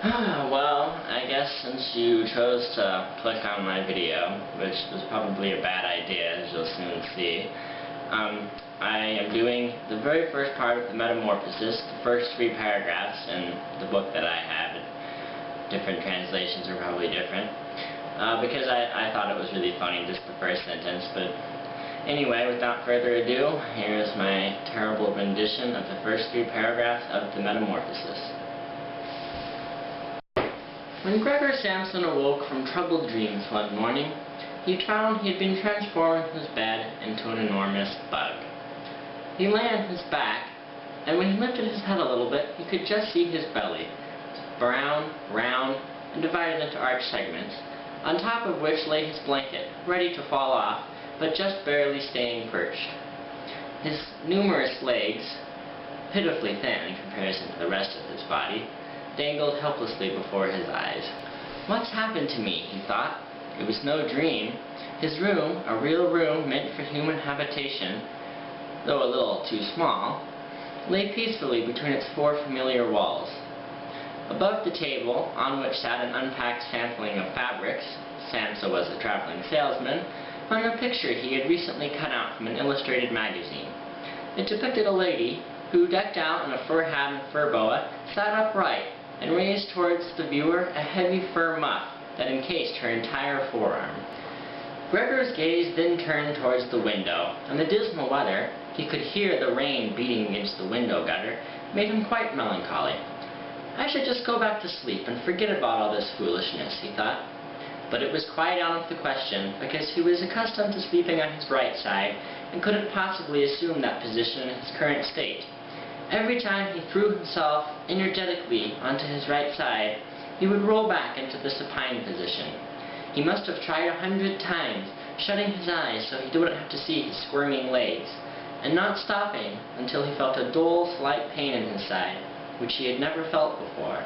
Well, I guess since you chose to click on my video, which was probably a bad idea, as you'll soon see, I am doing the very first part of the Metamorphosis, the first 3 paragraphs in the book that I have. Different translations are probably different, because I thought it was really funny, just the first sentence. But anyway, without further ado, here's my terrible rendition of the first 3 paragraphs of the Metamorphosis. When Gregor Samson awoke from troubled dreams one morning, he found he had been transformed in his bed into an enormous bug. He lay on his back, and when he lifted his head a little bit, he could just see his belly, brown, round, and divided into arched segments, on top of which lay his blanket, ready to fall off, but just barely staying perched. His numerous legs, pitifully thin in comparison to the rest of his body, dangled helplessly before his eyes. "What's happened to me?" he thought. It was no dream. His room, a real room meant for human habitation, though a little too small, lay peacefully between its 4 familiar walls. Above the table, on which sat an unpacked sampling of fabrics, Samson was a traveling salesman, hung a picture he had recently cut out from an illustrated magazine. It depicted a lady who, decked out in a fur hat and fur boa, sat upright and raised towards the viewer a heavy fur muff that encased her entire forearm. Gregor's gaze then turned towards the window, and the dismal weather, he could hear the rain beating against the window gutter, made him quite melancholy. "I should just go back to sleep and forget about all this foolishness," he thought. But it was quite out of the question, because he was accustomed to sleeping on his right side and couldn't possibly assume that position in his current state. Every time he threw himself energetically onto his right side, he would roll back into the supine position. He must have tried 100 times, shutting his eyes so he wouldn't have to see his squirming legs, and not stopping until he felt a dull, slight pain in his side, which he had never felt before.